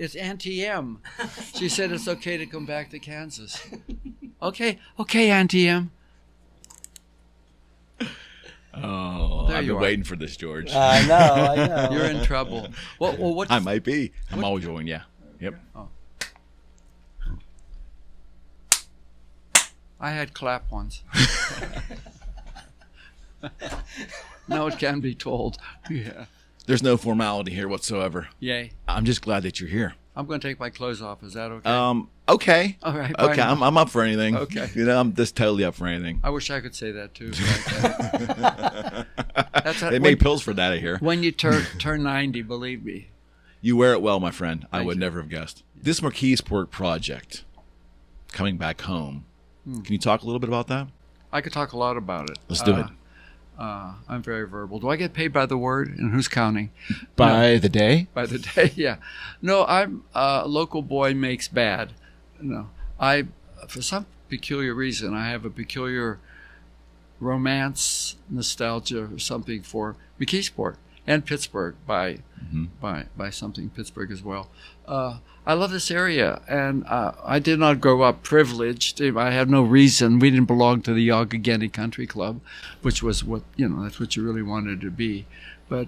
It's Auntie M. She said it's okay to come back to Kansas. Okay, Auntie M. Oh, I've been waiting for this, George. I know. You're in trouble. What? I might be. I'm always going, yeah. Yep. Oh. I had clap once. Now it can be told. Yeah. There's no formality here whatsoever. Yay. I'm just glad that you're here. I'm going to take my clothes off. Is that okay? Okay. All right. Okay, I'm up for anything. Okay. You know, I'm just totally up for anything. I wish I could say that too. They made pills for that, I hear. When you turn 90, believe me. You wear it well, my friend. I would you. never have guessed. This McKeesport Project, coming back home. Can you talk a little bit about that? I could talk a lot about it. Let's do it. I'm very verbal. Do I get paid by the word? And who's counting? By the day? By the day, yeah. No, I'm a local boy makes bad. No, for some peculiar reason, I have a peculiar romance, nostalgia, or something for McKeesport and Pittsburgh by something Pittsburgh as well. I love this area, and I did not grow up privileged. I had no reason. We didn't belong to the Youghiogheny Country Club, which was that's what you really wanted to be. But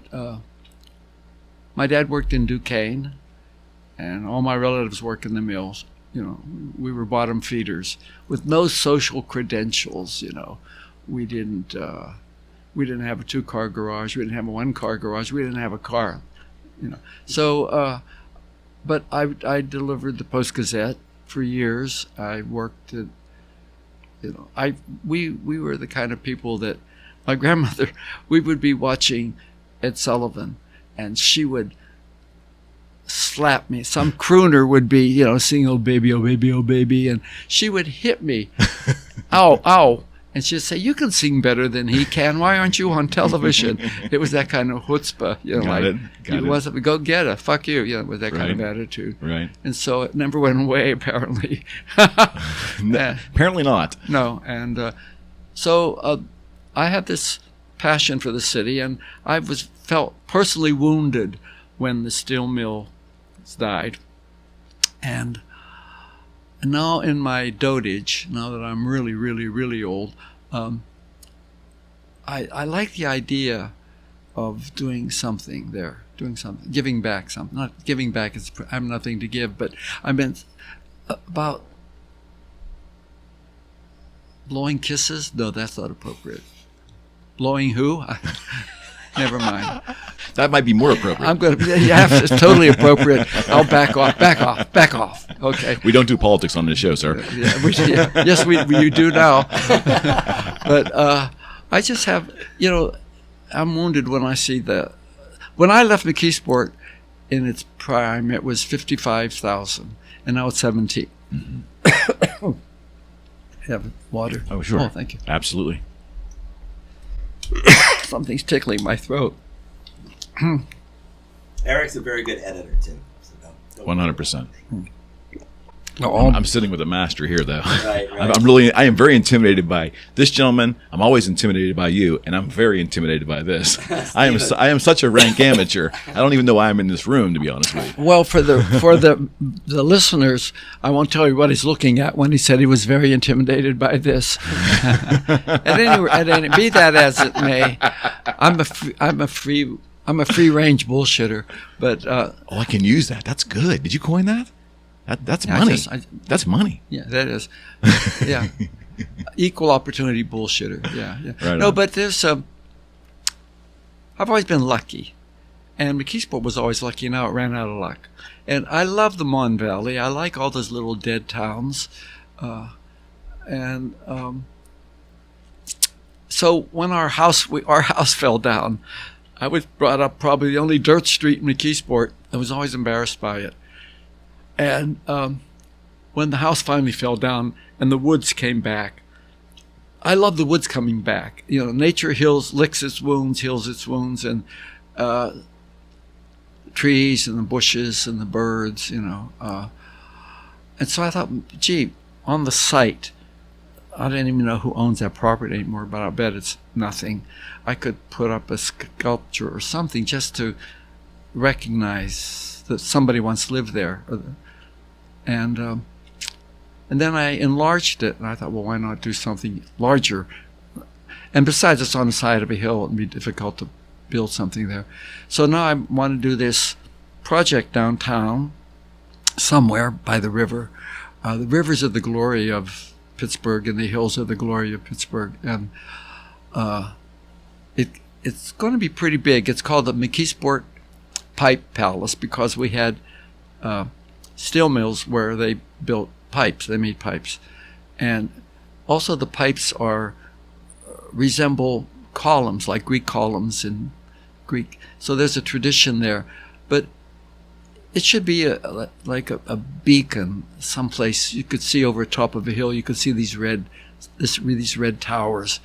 my dad worked in Duquesne, and all my relatives worked in the mills. We were bottom feeders with no social credentials. We didn't have a 2-car garage. We didn't have a 1-car garage. We didn't have a car. So. But I delivered the Post-Gazette for years. I worked at, we were the kind of people that my grandmother, we would be watching Ed Sullivan, and she would slap me. Some crooner would be, singing "Oh baby, oh baby, oh baby," and she would hit me. Ow, ow. And she'd say, "You can sing better than he can. Why aren't you on television?" It was that kind of chutzpah, Got it. Go get it. Fuck you. With that kind of attitude. Right. And so it never went away, apparently. Apparently not. No. And so I had this passion for the city, and I felt personally wounded when the steel mills died. And now in my dotage, now that I'm really, really, really old, I like the idea of doing something there, giving back something. Not giving back, I have nothing to give, but I meant about blowing kisses. No, that's not appropriate. Blowing who? Never mind. That might be more appropriate. I'm going to. Yeah, it's totally appropriate. I'll back off. Okay. We don't do politics on this show, sir. Yes, you do now. But I just have, I'm wounded when I see that. When I left McKeesport in its prime, it was 55,000, and now it's 17. Mm-hmm. Have water? Oh, sure. Oh, thank you. Absolutely. Something's tickling my throat. Eric's a very good editor too. So 100%. No, I'm sitting with a master here, though. Right. I am very intimidated by this gentleman. I'm always intimidated by you, and I'm very intimidated by this. I am such a rank amateur. I don't even know why I'm in this room, to be honest with you. Well, for the listeners, I won't tell you what he's looking at when he said he was very intimidated by this. Be that as it may, I'm a free range bullshitter. But I can use that. That's good. Did you coin that? That's money. That's money. Yeah, that is. Yeah, equal opportunity bullshitter. Yeah. Right no, on. but there's I've always been lucky, and McKeesport was always lucky. Now it ran out of luck, and I love the Mon Valley. I like all those little dead towns, so when our house fell down, I was brought up probably the only dirt street in McKeesport. I was always embarrassed by it. And when the house finally fell down and the woods came back, I love the woods coming back. Nature heals its wounds, and trees and the bushes and the birds, And so I thought, gee, on the site, I don't even know who owns that property anymore, but I bet it's nothing. I could put up a sculpture or something just to recognize that somebody once lived there, and then I enlarged it, and I thought, well, why not do something larger? And besides, it's on the side of a hill; it'd be difficult to build something there. So now I want to do this project downtown, somewhere by the river. The rivers are the glory of Pittsburgh, and the hills are the glory of Pittsburgh, and it's going to be pretty big. It's called the McKeesport Pipe Palace because we had steel mills where they built pipes. They made pipes, and also the pipes resemble columns, like Greek columns in Greek. So there's a tradition there, but it should be like a beacon, someplace you could see over top of a hill. You could see these red towers,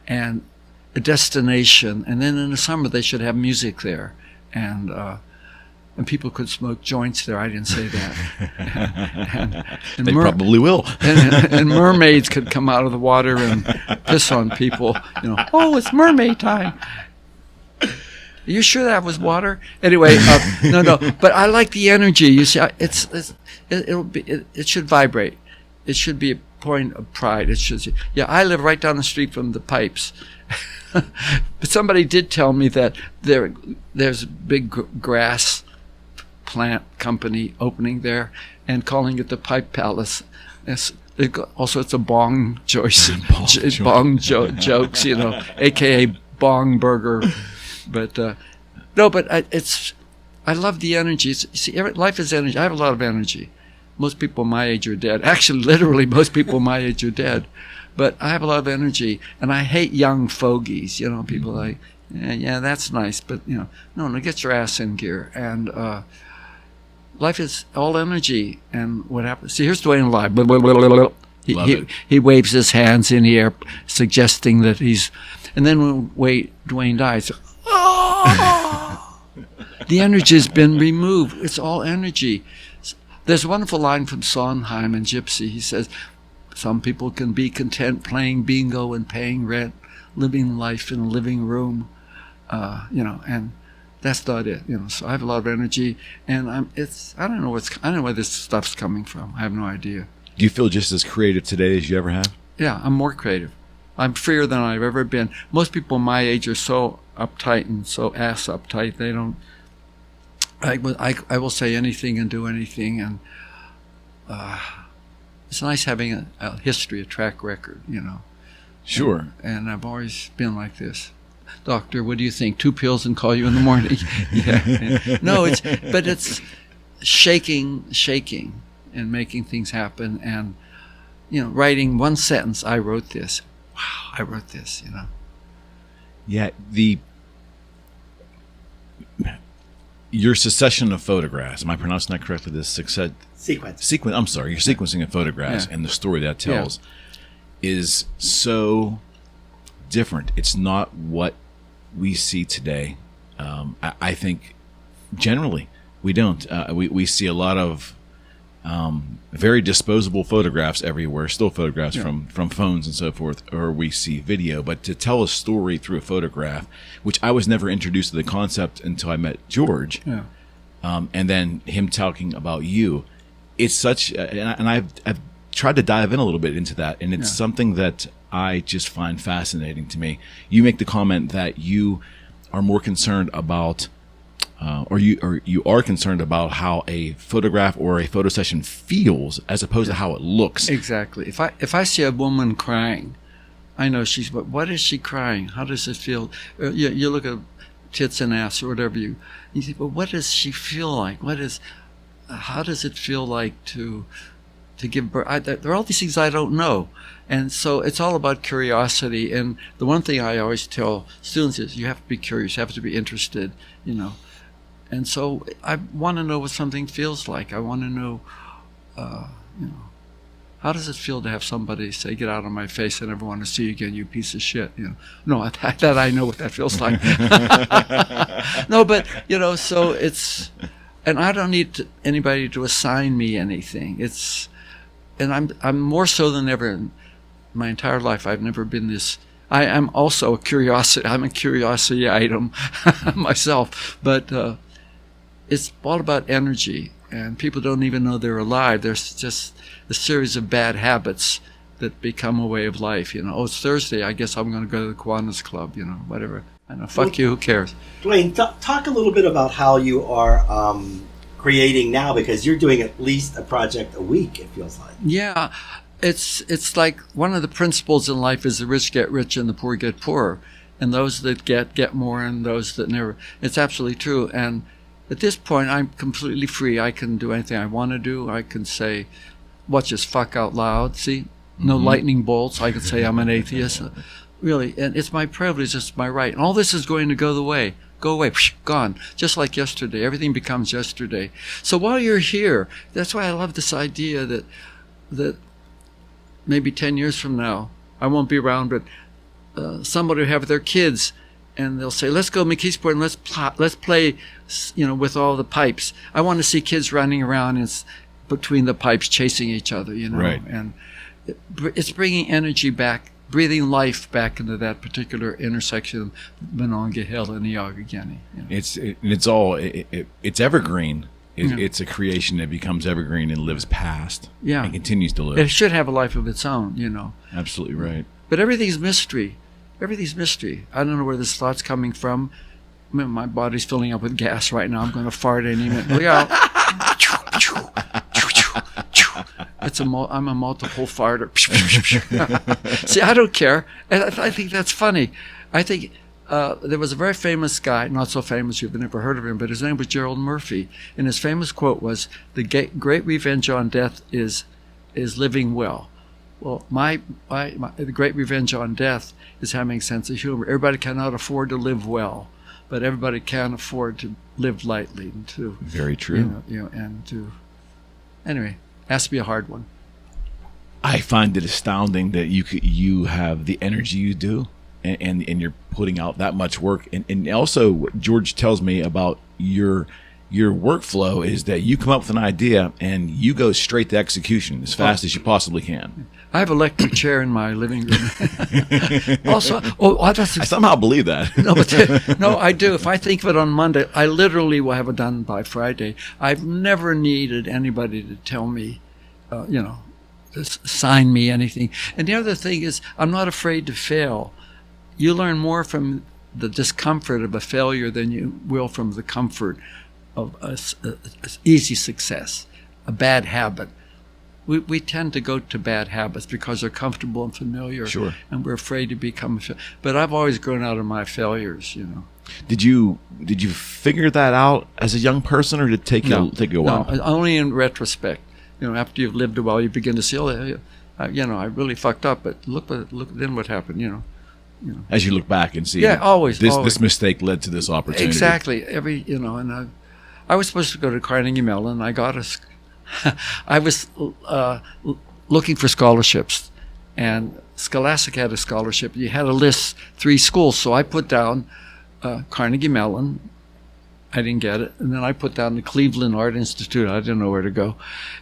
and a destination. And then in the summer they should have music there, and people could smoke joints there. I didn't say that. and they probably will. and mermaids could come out of the water and piss on people. Oh, it's mermaid time. Are you sure that was water? Anyway, no. But I like the energy. You see, it should vibrate. It should be a point of pride. It should. Yeah, I live right down the street from the pipes. But somebody did tell me that there's a big grass plant company opening there and calling it the Pipe Palace. Also, it's a bong jokes, aka bong burger. But no, but I love the energy. See, life is energy. I have a lot of energy. Most people my age are dead. Actually, literally, most people my age are dead. But I have a lot of energy, and I hate young fogies. People like, yeah, that's nice, but no, get your ass in gear. And life is all energy. And what happens? See, here's Duane live. He waves his hands in the air, suggesting that he's. And then when Duane dies. The energy has been removed. It's all energy. There's a wonderful line from Sondheim and Gypsy. He says, some people can be content playing bingo and paying rent, living life in a living room, and that's not it. So I have a lot of energy, and I don't know where this stuff's coming from. I have no idea. Do you feel just as creative today as you ever have? Yeah, I'm more creative. I'm freer than I've ever been. Most people my age are so uptight and so ass uptight. They don't. I will say anything and do anything, and it's nice having a history, a track record, Sure. And I've always been like this. Doctor, what do you think? 2 pills and call you in the morning. Yeah. No, it's shaking, and making things happen, and writing one sentence. I wrote this. Wow, I wrote this. Yeah, your succession of photographs. Am I pronouncing that correctly? This sequence. I'm sorry. Your sequencing of photographs and the story that tells is so different. It's not what we see today. I think generally we don't. We see a lot of very disposable photographs everywhere, still photographs from phones and so forth, or we see video. But to tell a story through a photograph, which I was never introduced to the concept until I met George, and then him talking about you, it's such, and I've tried to dive in a little bit into that, and it's something that I just find fascinating to me. You make the comment that you are more concerned about or you are concerned about how a photograph or a photo session feels as opposed to how it looks. Exactly. If I see a woman crying, I know but what is she crying? How does it feel? You look at tits and ass or whatever you think, well, what does she feel like? How does it feel like to give birth? There are all these things I don't know. And so it's all about curiosity. And the one thing I always tell students is you have to be curious, you have to be interested, And so I want to know what something feels like. I want to know, how does it feel to have somebody say, "Get out of my face! I never want to see you again, you piece of shit." No, that I know what that feels like. No, but so it's, and I don't need anybody to assign me anything. And I'm more so than ever in my entire life. I've never been this. I am also a curiosity. I'm a curiosity item myself, but. it's all about energy, and people don't even know they're alive. There's just a series of bad habits that become a way of life. Oh, it's Thursday, I guess I'm going to go to the Kiwanis Club, whatever. I know, fuck you, who cares? Duane, talk a little bit about how you are creating now, because you're doing at least a project a week, it feels like. Yeah, it's like one of the principles in life is the rich get rich and the poor get poorer. And those that get more, and those that never. It's absolutely true. And at this point, I'm completely free. I can do anything I want to do. I can say, watch this fuck out loud. See? No lightning bolts. I can say I'm an atheist. Really. And it's my privilege. It's my right. And all this is going to go away. Gone. Just like yesterday. Everything becomes yesterday. So while you're here, that's why I love this idea that maybe 10 years from now, I won't be around, but somebody will have their kids, and they'll say, let's go to McKeesport and let's play, with all the pipes. I want to see kids running around between the pipes chasing each other, Right. And it's bringing energy back, breathing life back into that particular intersection of Monongahela and Eogagenny. It's evergreen. It's a creation that becomes evergreen and lives past. Yeah. And continues to live. It should have a life of its own, Absolutely right. But everything's mystery. Everything's mystery. I don't know where this thought's coming from. I mean, my body's filling up with gas right now. I'm going to fart any minute. Look out. I'm a multiple farter. See, I don't care. And I think that's funny. I think there was a very famous guy, not so famous you've never heard of him, but his name was Gerald Murphy. And his famous quote was, "The great revenge on death is living well." Well, the great revenge on death is having a sense of humor. Everybody cannot afford to live well, but everybody can afford to live lightly and to. Very true. Anyway, has to be a hard one. I find it astounding that you have the energy you do, and you're putting out that much work. And also, what George tells me about your workflow is that you come up with an idea and you go straight to execution as fast as you possibly can. I have an electric chair in my living room. Also, I somehow believe that. No, I do. If I think of it on Monday, I literally will have it done by Friday. I've never needed anybody to tell me, to sign me anything. And the other thing is, I'm not afraid to fail. You learn more from the discomfort of a failure than you will from the comfort of a easy success, a bad habit. We tend to go to bad habits because they're comfortable and familiar. Sure. And we're afraid to become but I've always grown out of my failures, Did you figure that out as a young person, or did it take you a while? No, only in retrospect. After you've lived a while, you begin to see, I really fucked up, but look then what happened, As you look back and see, always this mistake led to this opportunity. Exactly. And I was supposed to go to Carnegie Mellon. I was looking for scholarships, and Scholastic had a scholarship. You had to list 3 schools, so I put down Carnegie Mellon. I didn't get it. And then I put down the Cleveland Art Institute. I didn't know where to go.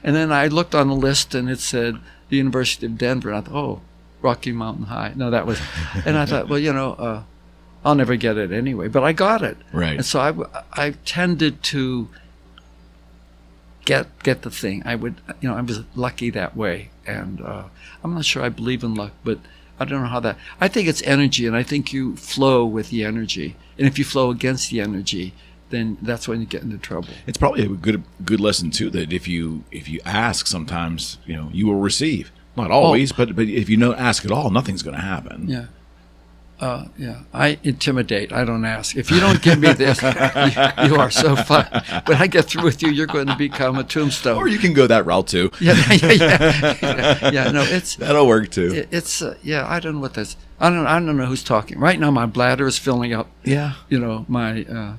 And then I looked on the list, and it said the University of Denver. And I thought, Rocky Mountain High. No, that was. And I thought, well, I'll never get it anyway. But I got it. Right. And so I tended to get the thing. I was lucky that way. And I'm not sure I believe in luck, but I don't know how that. I think it's energy, and I think you flow with the energy. And if you flow against the energy, then that's when you get into trouble. It's probably a good lesson too, that if you ask, sometimes you will receive. Not always, but if you don't ask at all, nothing's going to happen. Yeah. I intimidate. I don't ask. If you don't give me this, you are so fun. When I get through with you, you're going to become a tombstone. Or you can go that route too. Yeah. No, that'll work too. I don't know what that's. I don't know who's talking right now. My bladder is filling up. Yeah. My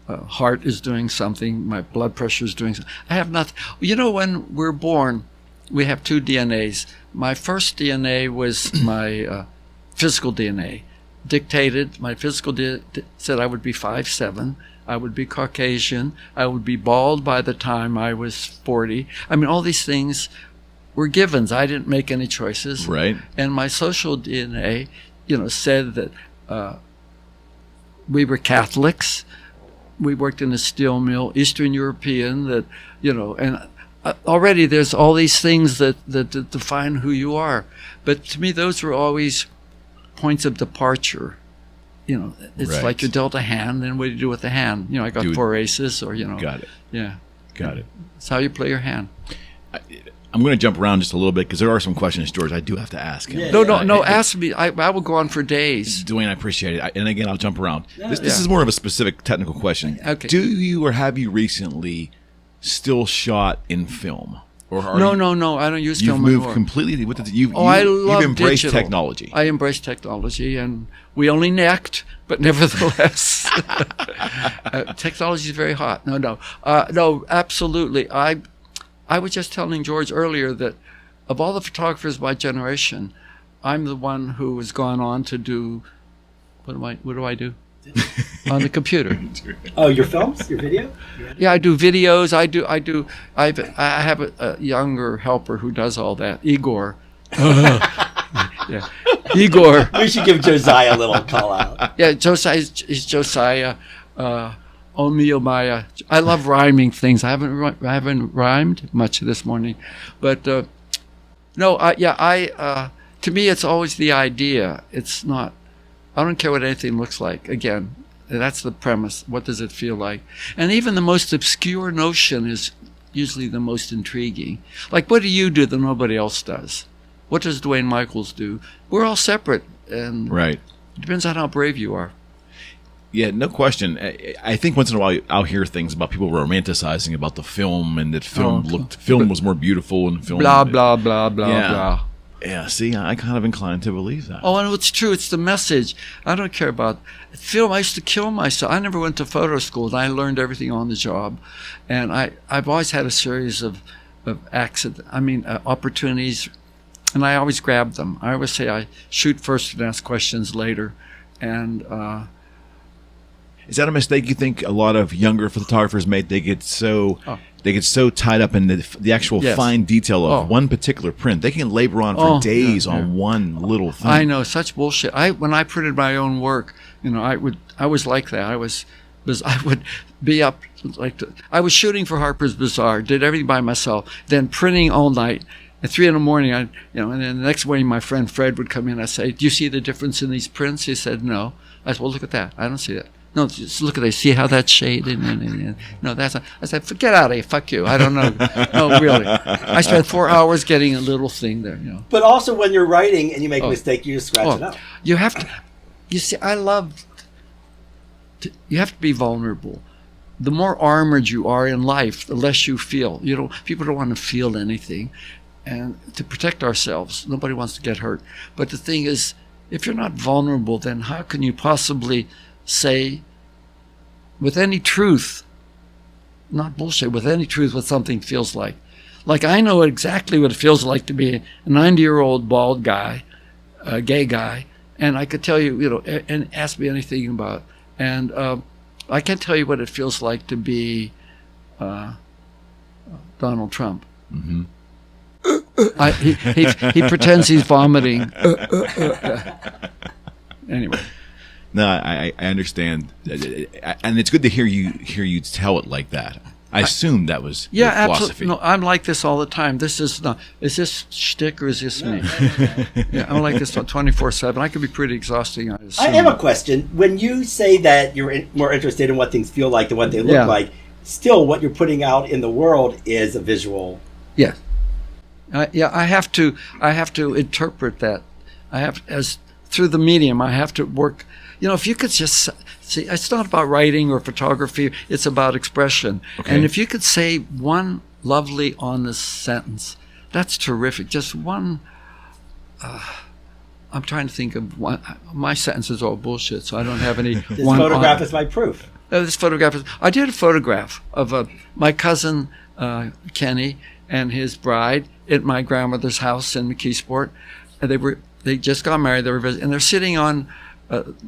heart is doing something. My blood pressure is doing something. I have nothing. When we're born, we have 2 DNAs. My first DNA was my physical DNA. Dictated, my physical said I would be 5'7", I would be Caucasian, I would be bald by the time I was 40. I mean, all these things were givens. I didn't make any choices. Right. And my social DNA, said that we were Catholics, we worked in a steel mill, Eastern European, that, and already there's all these things that define who you are. But to me, those were always points of departure. It's Right. like you're dealt a hand, and what do you do with the hand? I got 4 aces, or, Got it. Yeah. Got it. It's how you play your hand. I'm going to jump around just a little bit because there are some questions, George, I do have to ask. Yeah. No, ask me. I will go on for days. Duane, I appreciate it. And again, I'll jump around. This Yeah. is more of a specific technical question. Okay. Do you or have you recently still shot in film? Or are No, you, I don't use You've film moved anymore. completely. I love You've embraced digital. technology. I embrace technology, and we only necked, but nevertheless, technology is very hot. No, absolutely. I was just telling George earlier that of all the photographers of my generation, I'm the one who has gone on to do what do I do on the computer? Oh, your films, your video? Yeah, I do videos. I have a younger helper who does all that. Igor. Yeah, Igor. We should give Josiah a little call out. Yeah, Josiah is Josiah. Maya. I love rhyming things. I haven't rhymed much this morning, but to me, it's always the idea. It's not. I don't care what anything looks like. Again, that's the premise. What does it feel like? And even the most obscure notion is usually the most intriguing. Like, what do you do that nobody else does? What does Duane Michals do? We're all separate, and Right. it depends on how brave you are. Yeah, no question. I think once in a while I'll hear things about people romanticizing about the film and that film was more beautiful and film. Blah, blah, blah, blah, Yeah. blah. Yeah, see, I kind of inclined to believe that. Oh, and it's true. It's the message. I don't care about film. I used to kill myself. I never went to photo school, and I learned everything on the job. And I've always had a series of opportunities, and I always grab them. I always say I shoot first and ask questions later. And Is that a mistake you think a lot of younger photographers make? They get so tied up in the actual Yes. fine detail of Oh. one particular print. They can labor on for days yeah. on one little thing. I know, such bullshit. When I printed my own work, I was like that. I would be up I was shooting for Harper's Bazaar, did everything by myself, then printing all night. At 3 a.m, and then the next morning my friend Fred would come in. I'd say, "Do you see the difference in these prints?" He said, "No." I said, "Well, look at that. I don't see that." "No, just look at that. See how that's shaded?" No, that's not. I said, "Get out of here. Fuck you. I don't know." No, really. I spent 4 hours getting a little thing there. But also, when you're writing and you make a mistake, you just scratch it out. You have to. You see, you have to be vulnerable. The more armored you are in life, the less you feel. People don't want to feel anything, and to protect ourselves, nobody wants to get hurt. But the thing is, if you're not vulnerable, then how can you possibly say with any truth, not bullshit, with any truth what something feels like? Like, I know exactly what it feels like to be a 90-year-old bald guy, a gay guy, and I could tell you, and ask me anything about it. And I can't tell you what it feels like to be Donald Trump. Mm-hmm. He pretends he's vomiting. Anyway. No, I understand, and it's good to hear you tell it like that. I assume that was your philosophy. Absolutely. No, I'm like this all the time. Is this shtick or is this me? Yeah, I'm like this 24/7. I could be pretty exhausting. I have a question. When you say that you're more interested in what things feel like than what they look like, still what you're putting out in the world is a visual. Yeah. I have to interpret that. Through the medium, I have to work. If you could just see, it's not about writing or photography, it's about expression. Okay. And if you could say one lovely, honest sentence, that's terrific. Just one, I'm trying to think of one. My sentence is all bullshit, so I don't have any. This photograph is my proof. I did a photograph of my cousin, Kenny, and his bride at my grandmother's house in McKeesport. They just got married. They were visiting, and they're sitting on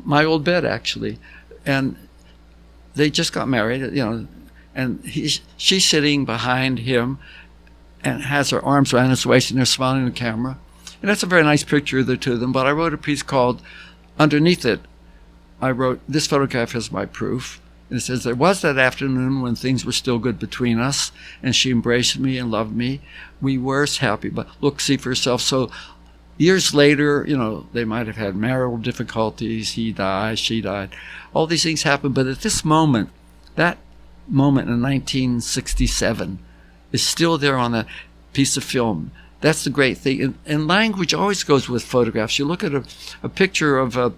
my old bed, actually, and they just got married, and she's sitting behind him and has her arms around his waist, and they're smiling at the camera. And that's a very nice picture of the two of them. But I wrote a piece called, underneath it, I wrote, "This photograph is my proof." And it says, there was that afternoon when things were still good between us, and she embraced me and loved me. We were happy, but look, see for yourself. So years later, they might have had marital difficulties. He died, she died. All these things happened. But at this moment, that moment in 1967 is still there on that piece of film. That's the great thing. And language always goes with photographs. You look at a picture of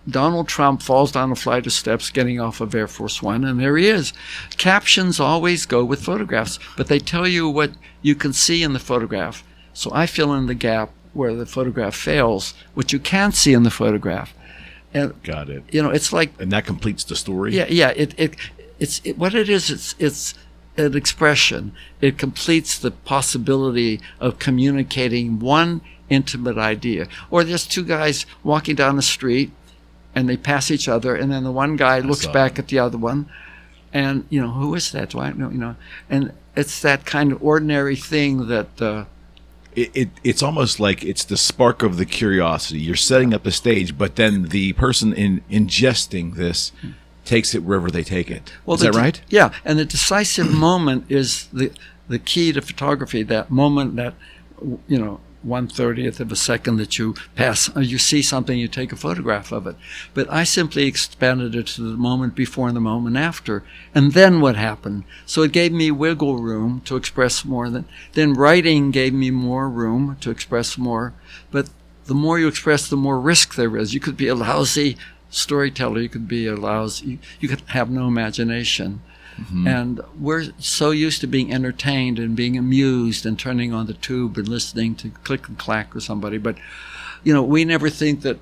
Donald Trump falls down a flight of steps getting off of Air Force One, and there he is. Captions always go with photographs, but they tell you what you can see in the photograph. So I fill in the gap where the photograph fails, what you can't see in the photograph. And, got it. It's like... And that completes the story? Yeah. It's what it is, it's an expression. It completes the possibility of communicating one intimate idea. Or there's two guys walking down the street, and they pass each other, and then the one guy looks back at the other one, and who is that? Do I know? And it's that kind of ordinary thing that it's almost like it's the spark of the curiosity. You're setting up a stage, but then the person ingesting this takes it wherever they take it. Is that right? Yeah, and the decisive moment is the key to photography. That moment, that 1/30th of a second that you pass, you see something, you take a photograph of it. But I simply expanded it to the moment before and the moment after. And then what happened? So it gave me wiggle room to express more. Then writing gave me more room to express more. But the more you express, the more risk there is. You could be a lousy storyteller. You could be you could have no imagination. Mm-hmm. And we're so used to being entertained and being amused and turning on the tube and listening to click and clack or somebody. But, we never think that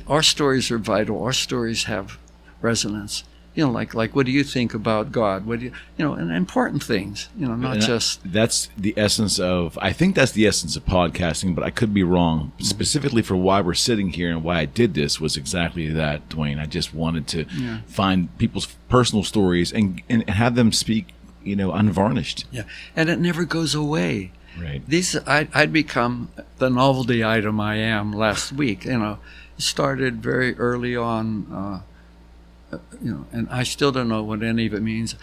our stories are vital. Our stories have resonance. Like what do you think about God? What do and important things, not just. That's the essence of, I think that's the essence of podcasting, but I could be wrong. Mm-hmm. Specifically for why we're sitting here and why I did this was exactly that, Duane. I just wanted to find people's personal stories and have them speak, unvarnished. Yeah. And it never goes away. Right. I'd become the novelty item I am last week. It started very early on, and I still don't know what any of it means.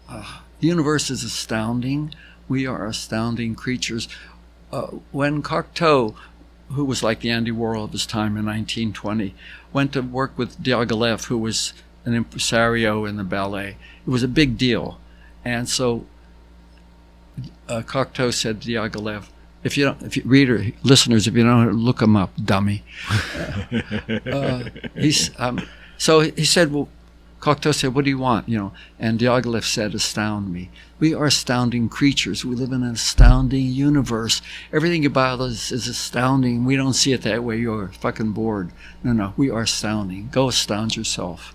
The universe is astounding. We are astounding creatures. When Cocteau, who was like the Andy Warhol of his time in 1920, went to work with Diaghilev, who was an impresario in the ballet, it was a big deal. And so Cocteau said to Diaghilev, listeners, if you don't look him up, dummy. So he said, well, Cocteau said, what do you want? And Diaghilev said, astound me. We are astounding creatures. We live in an astounding universe. Everything about us is astounding. We don't see it that way. You're fucking bored. No, we are astounding. Go astound yourself.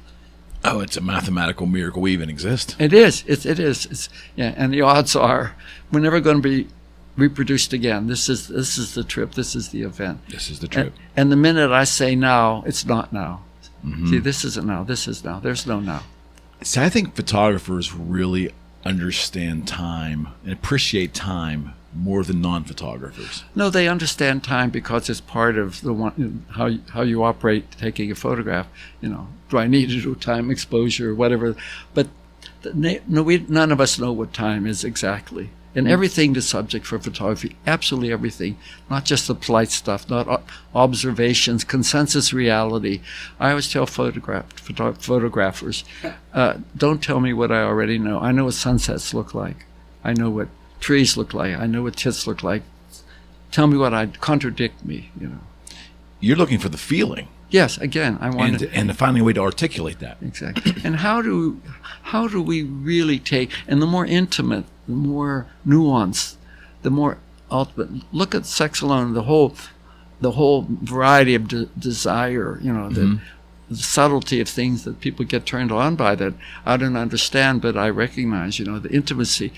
Oh, it's a mathematical miracle we even exist. It is. It is. And the odds are we're never going to be reproduced again. This is the trip. This is the event. This is the trip. And the minute I say now, it's not now. Mm-hmm. See, this isn't now. This is now. There's no now. See, I think photographers really understand time and appreciate time more than non-photographers. No, they understand time because it's part of the one how you operate taking a photograph. Do I need to do time exposure or whatever? But none of us know what time is exactly. And everything is subject for photography, absolutely everything, not just the polite stuff, not observations, consensus reality. I always tell photographers, don't tell me what I already know. I know what sunsets look like. I know what trees look like. I know what tits look like. Tell me what contradict me, You're looking for the feeling. Yes, again, I want and finding a way to articulate that. Exactly. And how do we really take, and the more intimate, the more nuanced, the more ultimate. Look at sex alone, the whole variety of desire, the subtlety of things that people get turned on by that I don't understand, but I recognize, the intimacy.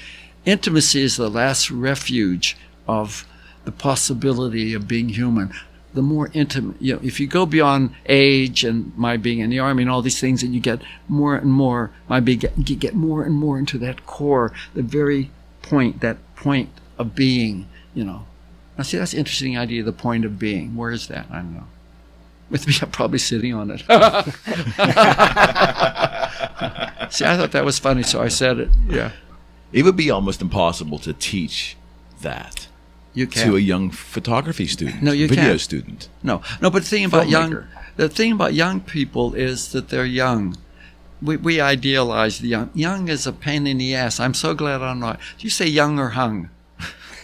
Intimacy is the last refuge of the possibility of being human. The more intimate, if you go beyond age and my being in the army and all these things, and you get more and more, you get more and more into that core, the very point, that point of being, Now see, that's an interesting idea, the point of being. Where is that? I don't know. With me, I'm probably sitting on it. See, I thought that was funny, so I said it. Yeah. It would be almost impossible to teach that to a young photography student. No, you video can't. student. No. But the thing about young people is that they're young. We idealize the young. Young is a pain in the ass. I'm so glad I'm not. Do you say young or hung?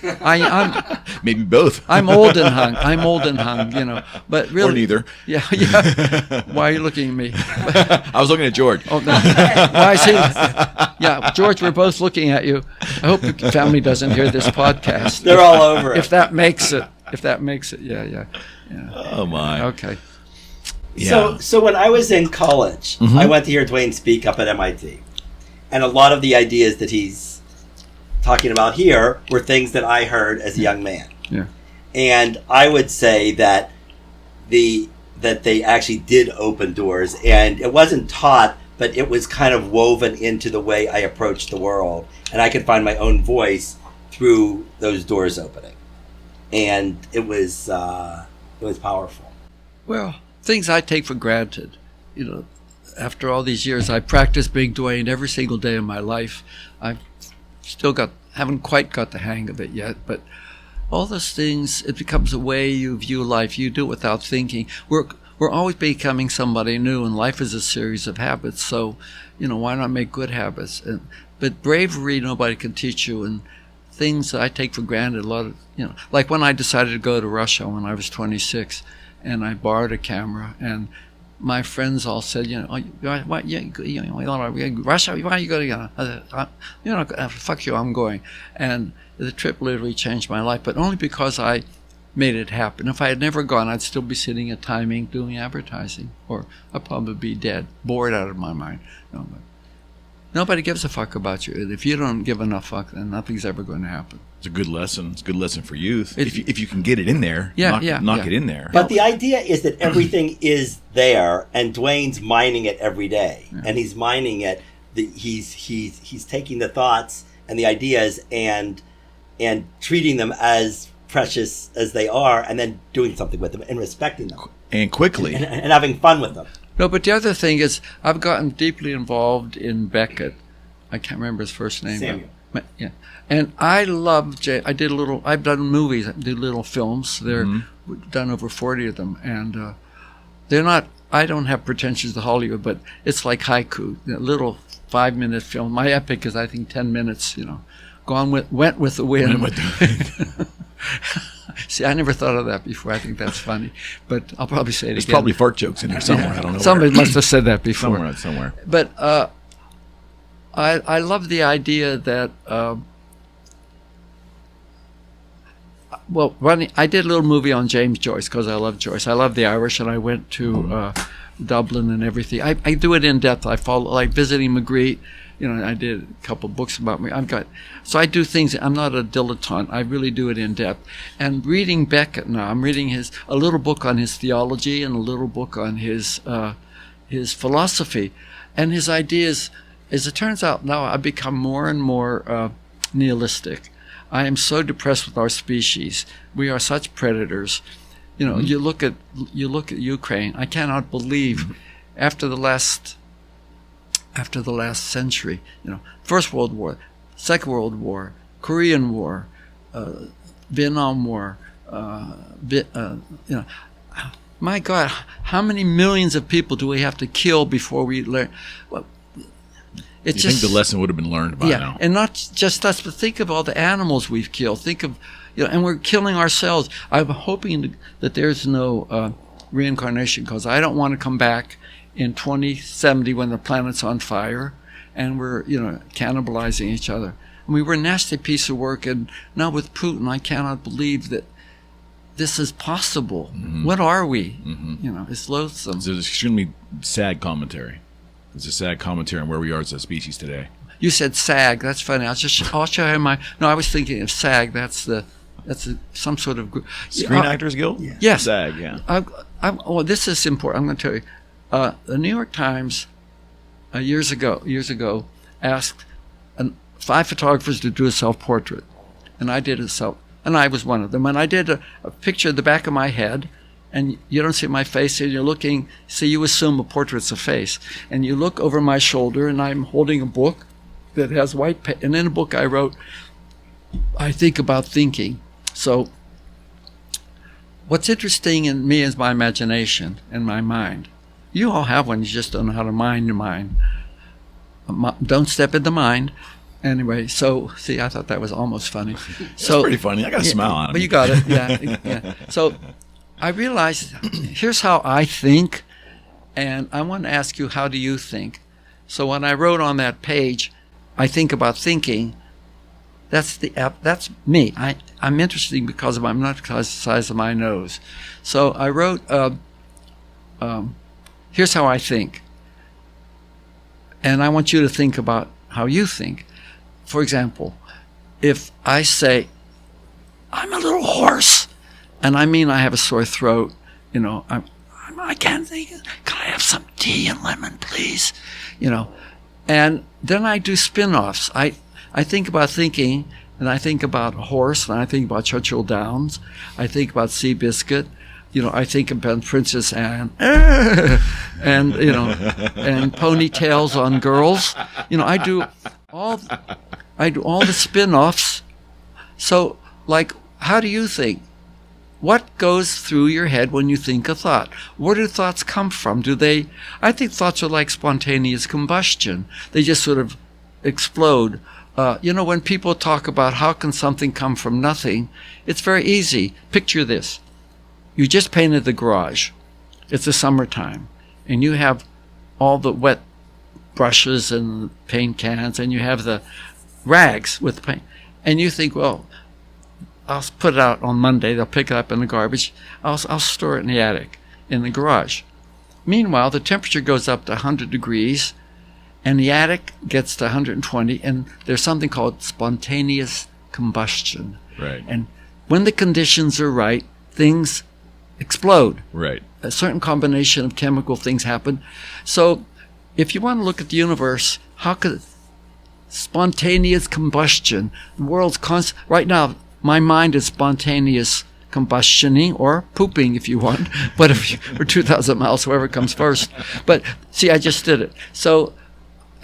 I'm maybe both. I'm old and hung. But really, or neither. Yeah. Why are you looking at me? I was looking at George. Oh no! Why is he? Yeah, George, we're both looking at you. I hope your family doesn't hear this podcast. They're all over it. If that makes it. Yeah. Oh my. Okay. Yeah. So when I was in college, I went to hear Duane speak up at MIT, and a lot of the ideas that he's talking about here were things that I heard as a young man. Yeah. And I would say that they actually did open doors, and it wasn't taught, but it was kind of woven into the way I approached the world, and I could find my own voice through those doors opening, and it was powerful. Well, things I take for granted, after all these years, I practiced being Duane every single day of my life. I've still haven't quite got the hang of it yet, but all those things, it becomes a way you view life. You do it without thinking. We're always becoming somebody new, and life is a series of habits. So, why not make good habits? But bravery, nobody can teach you, and things that I take for granted. A lot of, like when I decided to go to Russia when I was 26, and I borrowed a camera, and my friends all said, Russia, why are you going? Fuck you, I'm going. And the trip literally changed my life, but only because I made it happen. If I had never gone, I'd still be sitting at timing doing advertising, or I'd probably be dead, bored out of my mind. But nobody gives a fuck about you. And if you don't give enough fuck, then nothing's ever going to happen. It's a good lesson. It's a good lesson for youth. If you can get it in there, knock it in there. But the idea is that everything is there, and Duane's mining it every day, and he's mining it. He's taking the thoughts and the ideas and treating them as precious as they are, and then doing something with them and respecting them and quickly and having fun with them. No, but the other thing is, I've gotten deeply involved in Beckett. I can't remember his first name. Samuel. Yeah, and I love I've done movies. I did little films. We've done over 40 of them, and they're not. I don't have pretensions to Hollywood, but it's like haiku. A little 5-minute film. My epic is, I think, 10 minutes. Went with the wind. See, I never thought of that before. I think that's funny, but I'll probably say it again. There's probably fart jokes in here somewhere. I don't know. Somebody must have said that before. Somewhere. But I love the idea that, I did a little movie on James Joyce because I love Joyce. I love the Irish, and I went to Dublin and everything. I do it in depth. I follow, like visiting Magritte. I did a couple books about me. So I do things. I'm not a dilettante. I really do it in depth. And reading Beckett now, I'm reading a little book on his theology and a little book on his philosophy, and his ideas. As it turns out now, I've become more and more nihilistic. I am so depressed with our species. We are such predators. You look at Ukraine. I cannot believe after the last century, First World War, Second World War, Korean War, Vietnam War, my God, how many millions of people do we have to kill before we learn? Well, you think the lesson would have been learned by now? And not just us, but think of all the animals we've killed. Think of, and we're killing ourselves. I'm hoping that there's no reincarnation, because I don't want to come back in 2070 when the planet's on fire and we're, cannibalizing each other. We were a nasty piece of work, and now with Putin, I cannot believe that this is possible. What are we? It's loathsome. It's an extremely sad commentary. It's a sad commentary on where we are as a species today. You said SAG. That's funny. I'll show you my. No, I was thinking of SAG. That's some sort of group. Screen Actors Guild. Yeah. Yes. SAG. Yeah. This is important. I'm going to tell you. The New York Times years ago asked 5 photographers to do a self-portrait, and I did and I was one of them. And I did a picture of the back of my head and you don't see my face, and you're looking, see, you assume a portrait's a face, and you look over my shoulder, and I'm holding a book that has white paper, and in the book I wrote, I think about thinking. So what's interesting in me is my imagination and my mind. You all have one, you just don't know how to mind your mind. Don't step in the mind. Anyway, so, see, I thought that was almost funny. So, pretty funny. I got a smile on it. But you got it, yeah. So I realized, here's how I think, and I want to ask you, how do you think? So when I wrote on that page, I think about thinking, that's me. I'm interesting because I'm not the size of my nose. So I wrote, here's how I think. And I want you to think about how you think. For example, if I say, I'm a little hoarse, and I mean I have a sore throat, I can't think, can I have some tea and lemon, please? And then I do spin-offs. I think about thinking, and I think about hoarse, and I think about Churchill Downs. I think about Seabiscuit. I think about Princess Anne, and and ponytails on girls. I do all the spin-offs. So, like, how do you think? What goes through your head when you think a thought? Where do thoughts come from? I think thoughts are like spontaneous combustion. They just sort of explode. When people talk about how can something come from nothing, it's very easy. Picture this. You just painted the garage. It's the summertime, and you have all the wet brushes and paint cans, and you have the rags with paint. And you think, well, I'll put it out on Monday. They'll pick it up in the garbage. I'll store it in the attic, in the garage. Meanwhile, the temperature goes up to 100 degrees, and the attic gets to 120, and there's something called spontaneous combustion. Right. And when the conditions are right, things explode. Right. A certain combination of chemical things happen. So if you want to look at the universe, how could spontaneous combustion, the world's right now, my mind is spontaneous combustioning, or pooping if you want, but for 2,000 miles, whoever comes first. But see, I just did it. So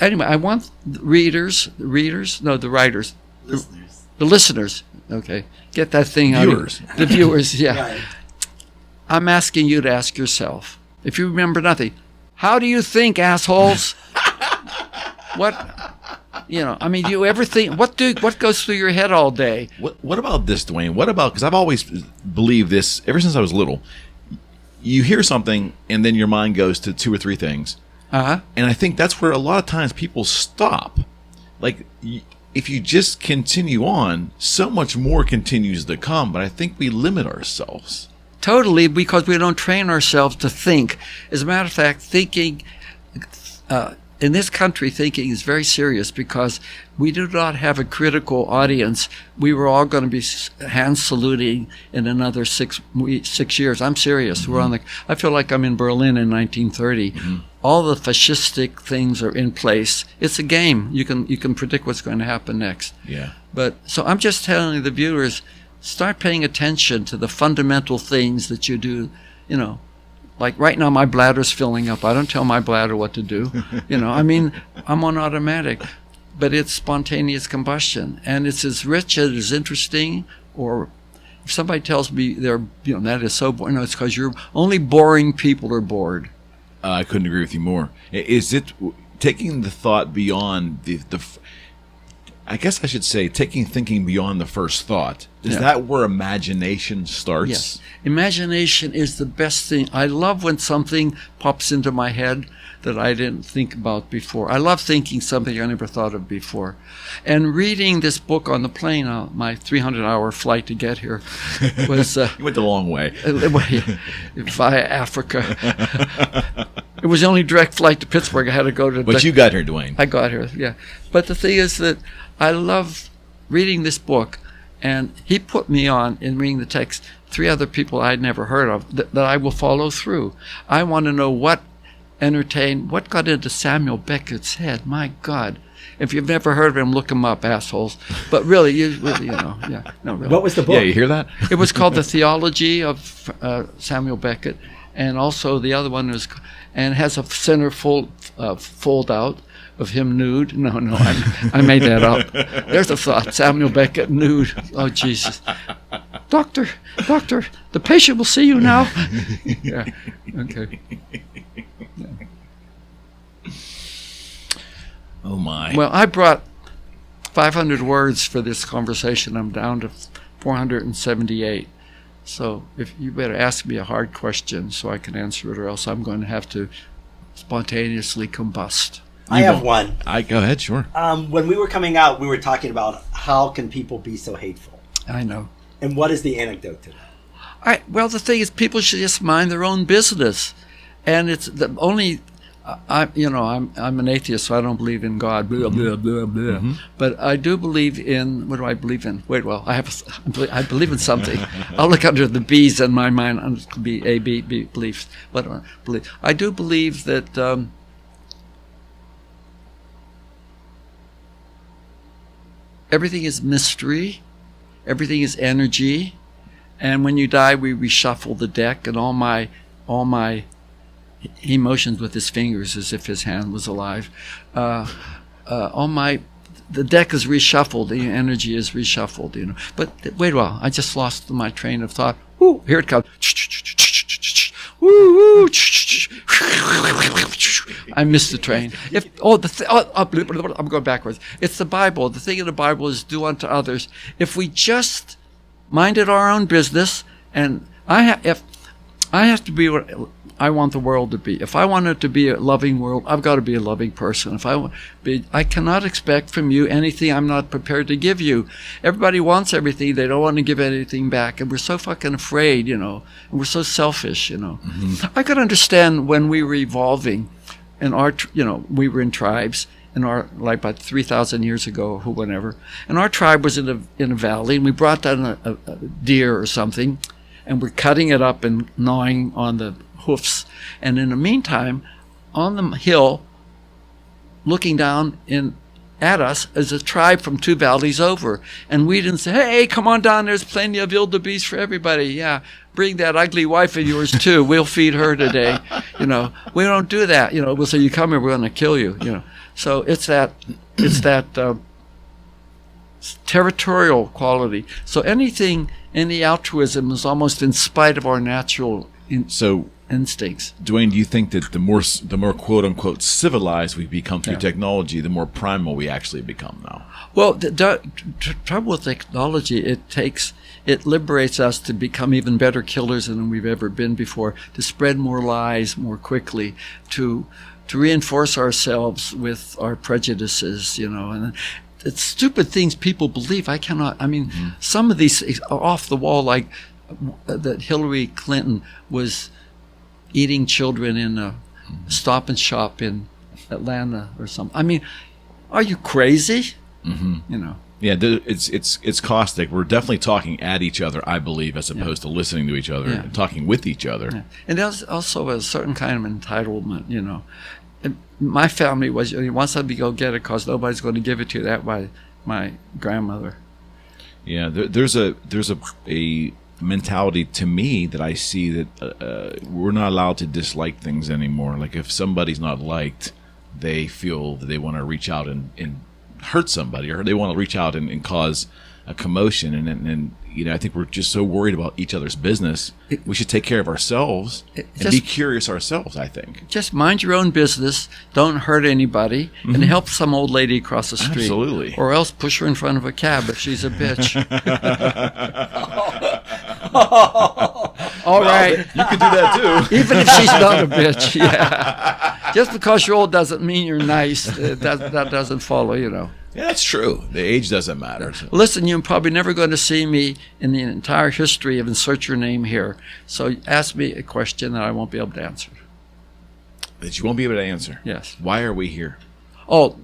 anyway, I want the writers, the listeners, okay, get that thing out. The viewers, yeah. Right. I'm asking you to ask yourself, if you remember nothing, how do you think, assholes? You ever think, what goes through your head all day? What about this, Duane? What about, because I've always believed this ever since I was little. You hear something, and then your mind goes to two or three things. Uh-huh. And I think that's where a lot of times people stop. Like, if you just continue on, so much more continues to come, but I think we limit ourselves. Totally, because we don't train ourselves to think. As a matter of fact, thinking, in this country, thinking is very serious because we do not have a critical audience. We were all going to be hand saluting in another 6 years. I'm serious. Mm-hmm. I feel like I'm in Berlin in 1930. Mm-hmm. All the fascistic things are in place. It's a game. You can predict what's going to happen next. Yeah. But so I'm just telling the viewers, start paying attention to the fundamental things that you do. Like right now, my bladder's filling up. I don't tell my bladder what to do. I'm on automatic, but it's spontaneous combustion, and it's as rich as interesting. Or if somebody tells me that is so boring, no, it's because you're only boring people are bored. I couldn't agree with you more. Is it taking the thought beyond the I guess I should say taking thinking beyond the first thought? Is that where imagination starts? Yes. Imagination is the best thing. I love when something pops into my head that I didn't think about before. I love thinking something I never thought of before. And reading this book on the plane, my 300-hour flight to get here was... you went the long way. Via Africa. It was the only direct flight to Pittsburgh. I had to go to... But you got here, Duane. I got here, yeah. But the thing is that I love reading this book, and he put me on, in reading the text, 3 other people I'd never heard of that I will follow through. I want to know what entertain. What got into Samuel Beckett's head? My God. If you've never heard of him, look him up, assholes. But really, yeah. No, really. What was the book? Yeah, you hear that? It was called The Theology of Samuel Beckett. And also the other one is, and has a center fold out of him nude. No, I made that up. There's a thought. Samuel Beckett nude. Oh, Jesus. Doctor, the patient will see you now. Yeah. Okay. Yeah. Oh my. Well, I brought 500 words for this conversation. I'm down to 478. So if you better ask me a hard question so I can answer it, or else I'm going to have to spontaneously combust. I have one. Go ahead, sure. When we were coming out, we were talking about how can people be so hateful. I know. And what is the anecdote to that? Well, the thing is, people should just mind their own business, and it's the only. I'm an atheist, so I don't believe in God. Blah blah blah blah. Mm-hmm. But I do believe in. What do I believe in? Wait, well, I believe in something. I'll look under the B's in my mind. B A B B beliefs. What do I believe? I do believe that. Everything is mystery. Everything is energy, and when you die, we reshuffle the deck, and all my he motions with his fingers as if his hand was alive. The deck is reshuffled, the energy is reshuffled, But wait a while, I just lost my train of thought. Ooh, here it comes. I missed the train. I'm going backwards. It's the Bible. The thing in the Bible is do unto others. If we just minded our own business, and if I have to be what I want the world to be. If I want it to be a loving world, I've got to be a loving person. I cannot expect from you anything I'm not prepared to give you. Everybody wants everything. They don't want to give anything back. And we're so fucking afraid, and we're so selfish, Mm-hmm. I could understand when we were evolving and we were in tribes like about 3,000 years ago or whatever. And our tribe was in a valley, and we brought down a deer or something, and we're cutting it up and gnawing on the hoofs, and in the meantime, on the hill, looking down at us, is a tribe from 2 valleys over, and we didn't say, "Hey, come on down. There's plenty of wildebeest for everybody. Yeah, bring that ugly wife of yours too. We'll feed her today." We don't do that. We'll say, "You come here, we're going to kill you." So it's that territorial quality. So any altruism is almost in spite of our natural instincts. Duane, do you think that the more quote unquote civilized we become through technology, the more primal we actually become now? Well, the trouble with technology, it liberates us to become even better killers than we've ever been before, to spread more lies more quickly, to reinforce ourselves with our prejudices, and it's stupid things people believe. Some of these are off the wall, like that Hillary Clinton was eating children in a Stop and Shop in Atlanta or something. Are you crazy? Mm-hmm. Yeah, it's caustic. We're definitely talking at each other, I believe, as opposed to listening to each other and talking with each other. Yeah. And there's also a certain kind of entitlement, And my family was, once I go get it, because nobody's going to give it to you. That by my grandmother. Yeah, there's a mentality to me that I see that we're not allowed to dislike things anymore. Like if somebody's not liked, they feel that they want to reach out and hurt somebody, or they want to reach out and cause a commotion. And I think we're just so worried about each other's business. We should take care of ourselves and be curious ourselves, I think. Just mind your own business. Don't hurt anybody. Mm-hmm. And help some old lady across the street. Absolutely. Or else push her in front of a cab if she's a bitch. All right. You could do that too. Even if she's not a bitch. Yeah. Just because you're old doesn't mean you're nice. That doesn't follow, Yeah, that's true. The age doesn't matter. Listen, you're probably never going to see me in the entire history of Insert Your Name here. So ask me a question that I won't be able to answer. That you won't be able to answer? Yes. Why are we here? Oh,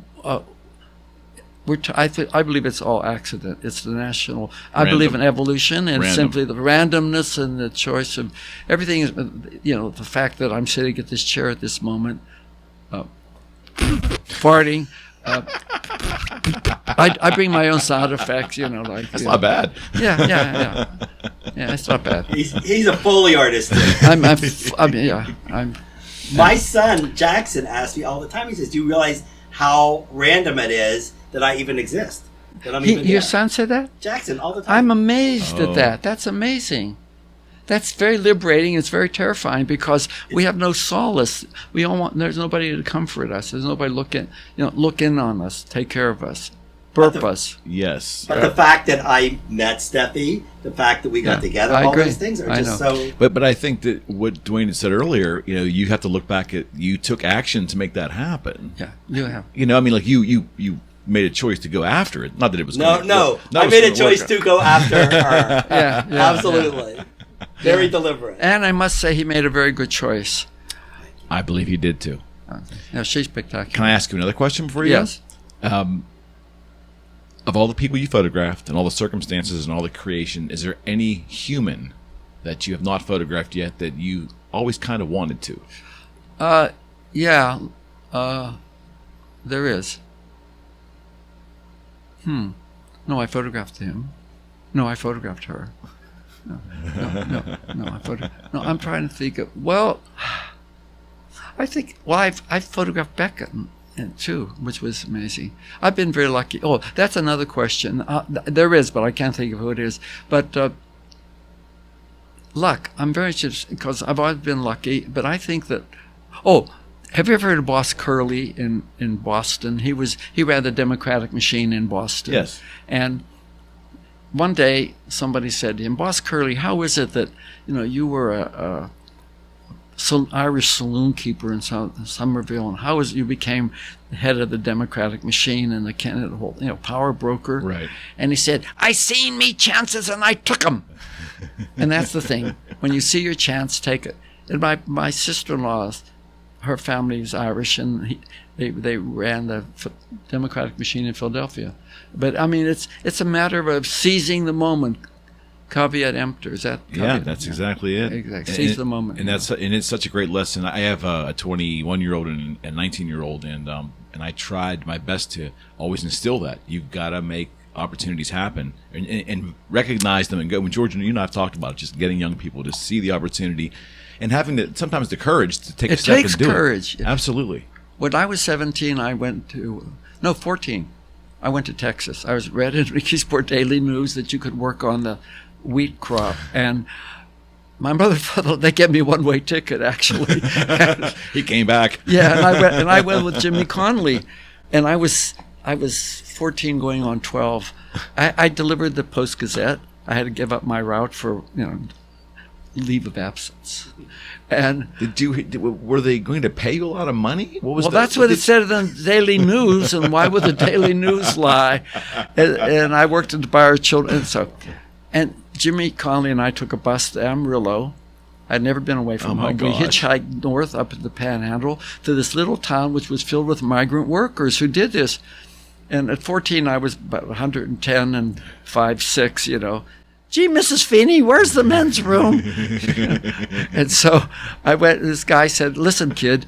I believe it's all accident. It's the national. I Random. believe in evolution, and Random. simply the randomness and the choice of everything is, the fact that I'm sitting at this chair at this moment, farting. I bring my own sound effects, like. That's not bad. Yeah, it's not bad. He's a Foley artist. My son Jackson asks me all the time. He says, "Do you realize how random it is that I even exist? That I'm even Your son said that? Jackson all the time. I'm amazed at that. That's amazing. That's very liberating. It's very terrifying because we have no solace. There's nobody to comfort us. There's nobody look in on us, take care of us, burp us. Yes. But the fact that I met Steffi, the fact that we got together, all those things are just so. But I think that what Duane had said earlier, you have to look back at, you took action to make that happen. Yeah, you have. You made a choice to go after it. Not that it was No, I made a choice to go after her. Yeah, Absolutely. Yeah. Very deliberate. And I must say he made a very good choice. I believe he did too. Yeah, she's spectacular. Can I ask you another question before you Yes. go? Of all the people you photographed and all the circumstances and all the creation, is there any human that you have not photographed yet that you always kind of wanted to? Yeah, there is. No, I photographed him. No, I photographed her. No, I'm trying to think of, I photographed Becca too, which was amazing. I've been very lucky. Oh, that's another question. There is, but I can't think of who it is. But luck. I'm very interested because I've always been lucky, but I think that, have you ever heard of Boss Curley in Boston? He ran the Democratic machine in Boston. Yes. And one day, somebody said to him, "Boss Curley, how is it that you were a Irish saloon keeper in Somerville, and how is it you became the head of the Democratic machine and the candidate, power broker?" Right. And he said, "I seen me chances and I took them." And that's the thing. When you see your chance, take it. And my sister-in-law, her family is Irish, and they ran the Democratic machine in Philadelphia. But I mean, it's a matter of seizing the moment. Caveat emptor. Is that? Yeah, that's exactly it. Exactly. Seize the moment. And it's such a great lesson. I have a 21-year-old and a 19-year-old, and I tried my best to always instill that you've got to make opportunities happen and recognize them and go. When George and you and I have talked about it, just getting young people to see the opportunity and having sometimes the courage to take a step and do it. It takes courage. Absolutely. When I was 17, I went to 14. I went to Texas. I was read in McKeesport Daily News that you could work on the wheat crop, and my mother thought they gave me one-way ticket. Actually, he came back. Yeah, and I went with Jimmy Connolly, and I was 14 going on 12. I delivered the Post Gazette. I had to give up my route for leave of absence. And were they going to pay you a lot of money? What was that's what it said in the Daily News, and why would the Daily News lie? And I worked at the Bar of Children, and Jimmy Connolly and I took a bus to Amarillo. I'd never been away from home. We hitchhiked north up at the Panhandle to this little town which was filled with migrant workers who did this. And at 14, I was about 110 and 5'6", Gee, Mrs. Feeney, where's the men's room? And so I went, this guy said, "Listen, kid,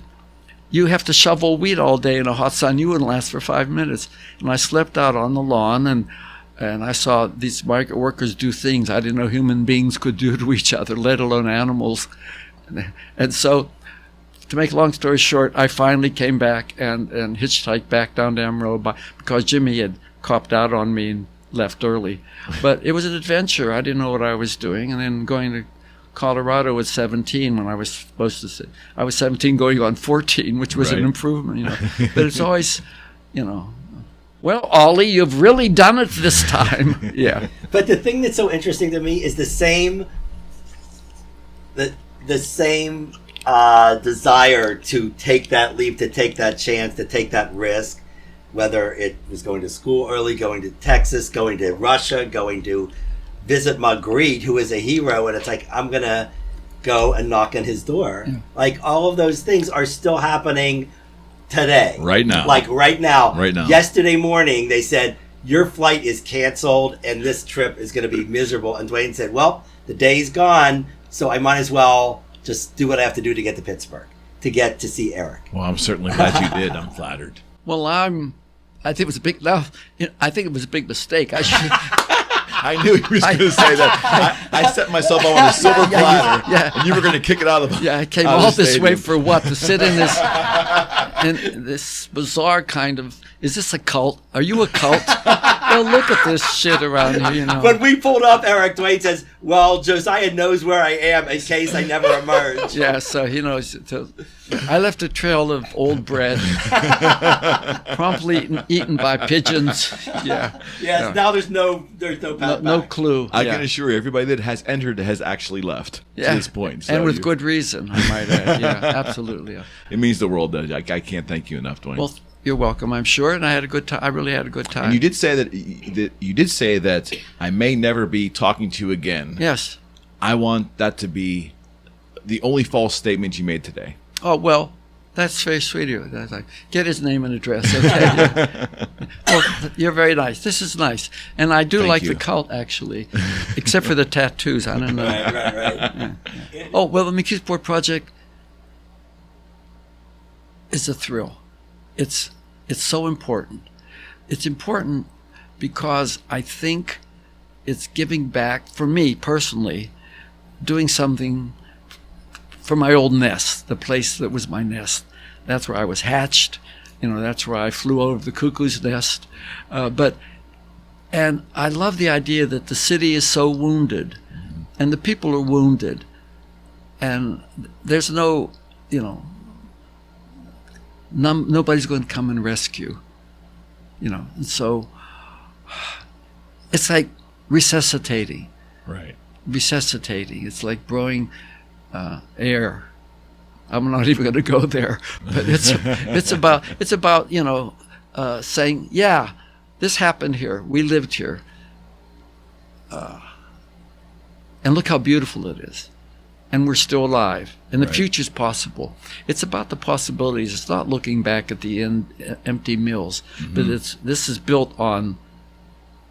you have to shovel wheat all day in a hot sun. You wouldn't last for 5 minutes." And I slept out on the lawn, and I saw these migrant workers do things I didn't know human beings could do to each other, let alone animals. And so, to make a long story short, I finally came back and hitchhiked back down to Amarillo because Jimmy had copped out on me and left early. But it was an adventure. I didn't know what I was doing. And then going to Colorado at 17 when I was supposed to say, I was 17 going on 14, which was an improvement, But it's always, well, Ollie, you've really done it this time. Yeah. But the thing that's so interesting to me is the same desire to take that leap, to take that chance, to take that risk, whether it was going to school early, going to Texas, going to Russia, going to visit Magritte, who is a hero, and it's like, I'm going to go and knock on his door. Yeah. Like, all of those things are still happening today. Right now. Like right now. Right now. Yesterday morning, they said, your flight is canceled and this trip is going to be miserable. And Duane said, well, the day's gone, so I might as well just do what I have to do to get to Pittsburgh, to get to see Eric. Well, I'm certainly glad you did. I'm flattered. Well, I think it was a big. No, I think it was a big mistake. I should. I knew he was going to say that. I set myself up on a silver platter, and you were going to kick it out of the. Yeah, I came all this way for what? To sit in this bizarre kind of. Is this a cult? Are you a cult? Well, look at this shit around here. When we pulled up, Eric, Duane says, "Well, Josiah knows where I am in case I never emerge." Yeah, so he knows. I left a trail of old bread, promptly eaten by pigeons. Yeah. Yes. No. Now there's no path no back. clue. I can assure you, everybody that has entered has actually left to this point. So and with good reason, I might add. Yeah, absolutely. Yeah. It means the world. I can't thank you enough, Duane. Well, you're welcome. I'm sure, and I had a good time. I really had a good time. And you did say that I may never be talking to you again. Yes. I want that to be the only false statement you made today. Oh, well, that's very sweet of you. That's like, get his name and address. Okay. Well, you're very nice. This is nice. And I do Thank like you. the cult, actually, except for the tattoos. I don't know. Right. Yeah. Oh, well, the McKeesport Project is a thrill. It's so important. It's important because I think it's giving back, for me personally, doing something for my old nest, the place that was my nest. That's where I was hatched. That's where I flew over the cuckoo's nest. And I love the idea that the city is so wounded, and the people are wounded, and there's no, nobody's going to come and rescue, And so it's like resuscitating. Right. Resuscitating. It's like growing air. I'm not even going to go there, but it's about saying, yeah, this happened here. We lived here, and look how beautiful it is, and we're still alive, and the future's possible. It's about the possibilities. It's not looking back at the empty mills, but this is built on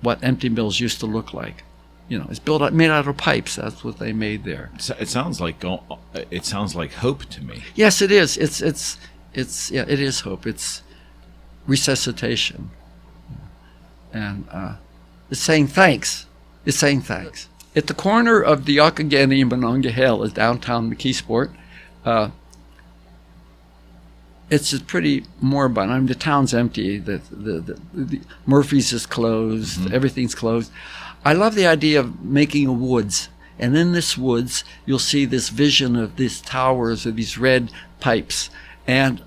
what empty mills used to look like. It's made out of pipes. That's what they made there. It sounds like hope to me. Yes, it is. It is hope. It's resuscitation, and it's saying thanks. It's saying thanks. At the corner of the Youghiogheny and Monongahela is downtown McKeesport. It's just pretty moribund. I mean, the town's empty. The Murphy's is closed. Everything's closed. I love the idea of making a woods, and in this woods you'll see this vision of these towers of these red pipes, and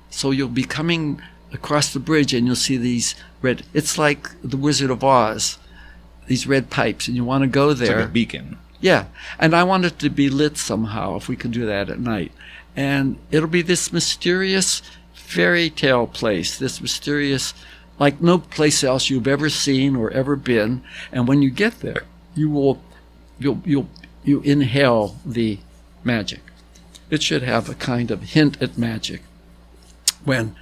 so you'll be coming across the bridge and you'll see these red. It's like the Wizard of Oz, these red pipes, and you want to go there. It's like a beacon. Yeah, and I want it to be lit somehow if we can do that at night, and it'll be this mysterious fairy tale place, this mysterious, like no place else you've ever seen or ever been. And when you get there, you inhale the magic. It should have a kind of hint at magic when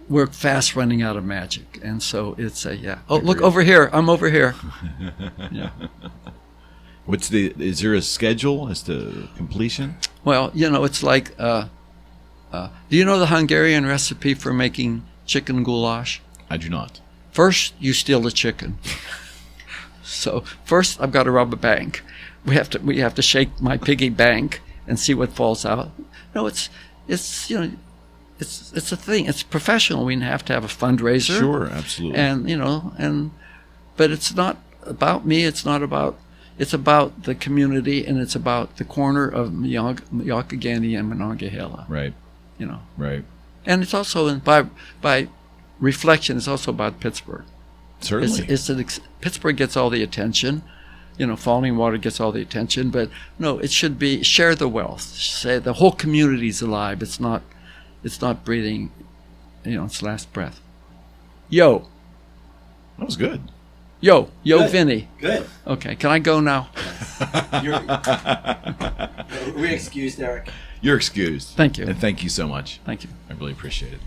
we're fast running out of magic. And so it's oh, look over here. I'm over here. Yeah. Is there a schedule as to completion? Well, it's like, do you know the Hungarian recipe for making chicken goulash? I do not. First, you steal a chicken. So first, I've got to rob a bank. We have to shake my piggy bank and see what falls out. No, it's a thing. It's professional. We have to have a fundraiser. Sure, absolutely. And but it's not about me. It's about the community, and it's about the corner of Youghiogheny and Monongahela. Right. Right. And it's also by reflection, it's also about Pittsburgh. Certainly. Pittsburgh gets all the attention. Falling water gets all the attention. But no, it should be share the wealth. Say the whole community's alive. It's not breathing, its last breath. Yo. That was good. Yo, Good. Vinny. Good. Okay, can I go now? We're excused, Eric. You're excused. Thank you. And thank you so much. Thank you. I really appreciate it.